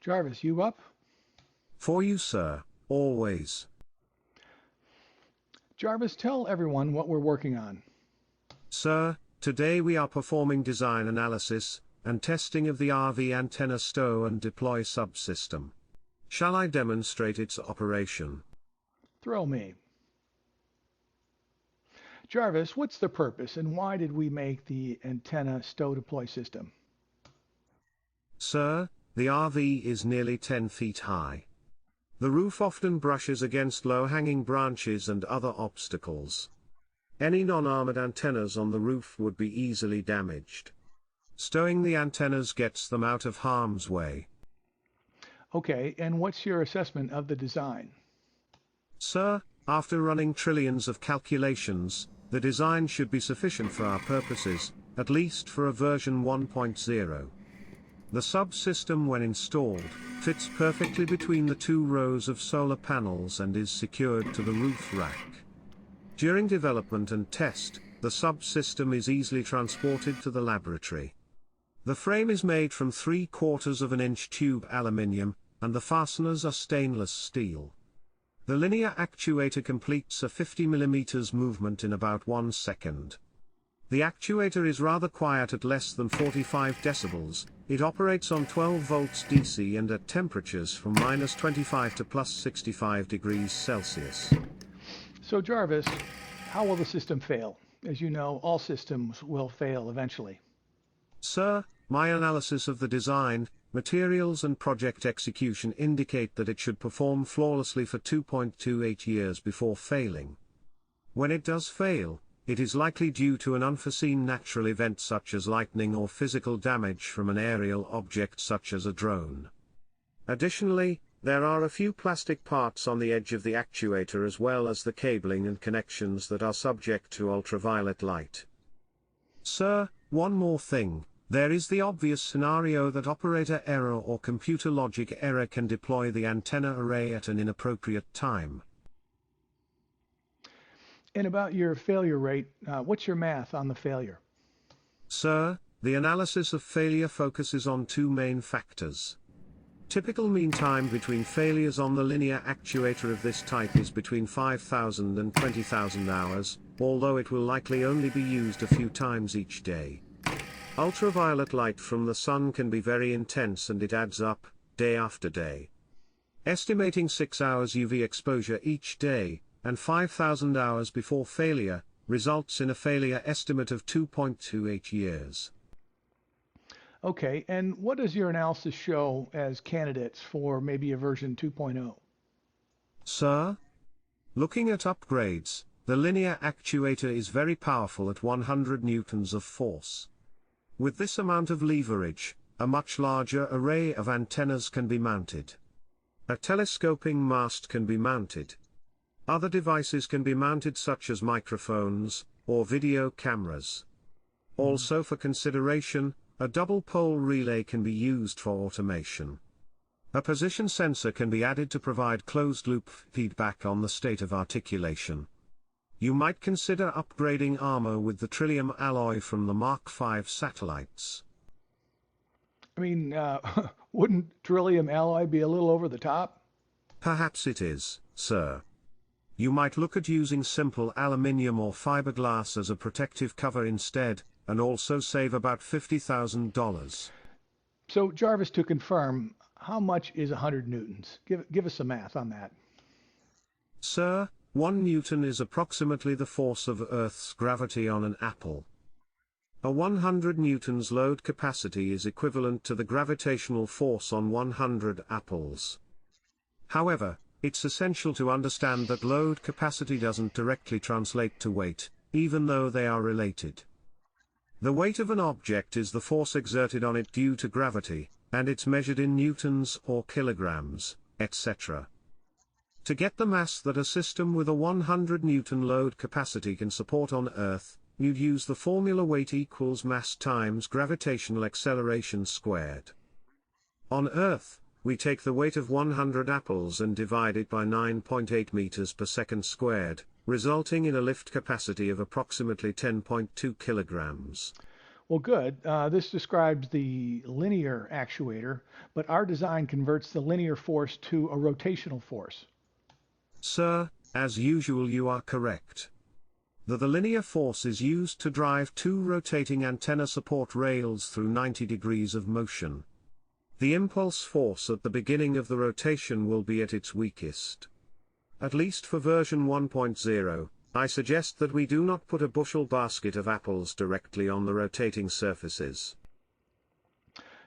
Jarvis, you up? For you, sir, always. Jarvis, tell everyone what we're working on. Sir, today we are performing design analysis and testing of the RV antenna Stow-Deploy subsystem. Shall I demonstrate its operation? Thrill me. Jarvis, what's the purpose and why did we make the antenna Stow-Deploy system? Sir, the RV is nearly 10 feet high. The roof often brushes against low-hanging branches and other obstacles. Any non-armored antennas on the roof would be easily damaged. Stowing the antennas gets them out of harm's way. Okay, and what's your assessment of the design? Sir, after running trillions of calculations, the design should be sufficient for our purposes, at least for a version 1.0. The subsystem, when installed, fits perfectly between the two rows of solar panels and is secured to the roof rack. During development and test, the subsystem is easily transported to the laboratory. The frame is made from 3/4 of an inch tube aluminium, and the fasteners are stainless steel. The linear actuator completes a 50 mm movement in about 1 second. The actuator is rather quiet at less than 45 decibels. It operates on 12 volts DC and at temperatures from -25 to +65 degrees Celsius. So Jarvis, how will the system fail? As you know, all systems will fail eventually. Sir, my analysis of the design, materials and project execution indicate that it should perform flawlessly for 2.28 years before failing. When it does fail, it is likely due to an unforeseen natural event such as lightning or physical damage from an aerial object such as a drone. Additionally, there are a few plastic parts on the edge of the actuator as well as the cabling and connections that are subject to ultraviolet light. Sir, one more thing. There is the obvious scenario that operator error or computer logic error can deploy the antenna array at an inappropriate time. And about your failure rate, what's your math on the failure? Sir, the analysis of failure focuses on two main factors. Typical mean time between failures on the linear actuator of this type is between 5,000 and 20,000 hours, although it will likely only be used a few times each day. Ultraviolet light from the sun can be very intense and it adds up, day after day. Estimating 6 hours UV exposure each day, and 5,000 hours before failure, results in a failure estimate of 2.28 years. Okay, and what does your analysis show as candidates for maybe a version 2.0? Sir? Looking at upgrades, the linear actuator is very powerful at 100 newtons of force. With this amount of leverage, a much larger array of antennas can be mounted. A telescoping mast can be mounted. Other devices can be mounted such as microphones, or video cameras. Also for consideration, a double pole relay can be used for automation. A position sensor can be added to provide closed-loop feedback on the state of articulation. You might consider upgrading armor with the Trillium alloy from the Mark V satellites. I mean, wouldn't Trillium alloy be a little over the top? Perhaps it is, sir. You might look at using simple aluminium or fiberglass as a protective cover instead, and also save about $50,000. So Jarvis, to confirm, how much is 100 newtons? Give us some math on that. Sir, 1 Newton is approximately the force of Earth's gravity on an apple. A 100 newtons load capacity is equivalent to the gravitational force on 100 apples. However, it's essential to understand that load capacity doesn't directly translate to weight, even though they are related. The weight of an object is the force exerted on it due to gravity, and it's measured in newtons or kilograms, etc. To get the mass that a system with a 100 Newton load capacity can support on Earth, you'd use the formula weight equals mass times gravitational acceleration squared. On Earth, we take the weight of 100 apples and divide it by 9.8 meters per second squared, resulting in a lift capacity of approximately 10.2 kilograms. Well, good. This describes the linear actuator, but our design converts the linear force to a rotational force. Sir, as usual you are correct. The linear force is used to drive two rotating antenna support rails through 90 degrees of motion. The impulse force at the beginning of the rotation will be at its weakest. At least for version 1.0, I suggest that we do not put a bushel basket of apples directly on the rotating surfaces.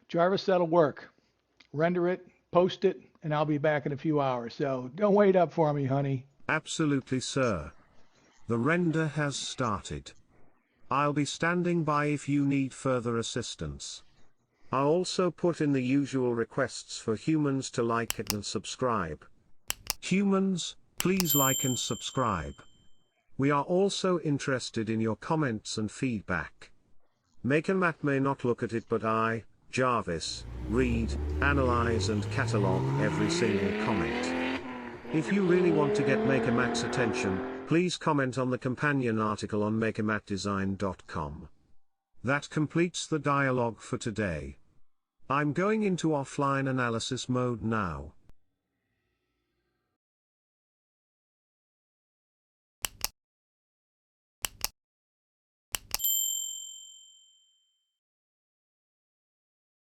Jarvis, that'll work. Render it, post it, and I'll be back in a few hours. So don't wait up for me, honey. Absolutely, sir. The render has started. I'll be standing by if you need further assistance. I'll also put in the usual requests for humans to like it and subscribe. Humans, please like and subscribe. We are also interested in your comments and feedback. MakerMatt may not look at it, but I, Jarvis, read, analyze and catalog every single comment. If you really want to get MakerMatt's attention, please comment on the companion article on MakerMattDesign.com. That completes the dialogue for today. I'm going into offline analysis mode now.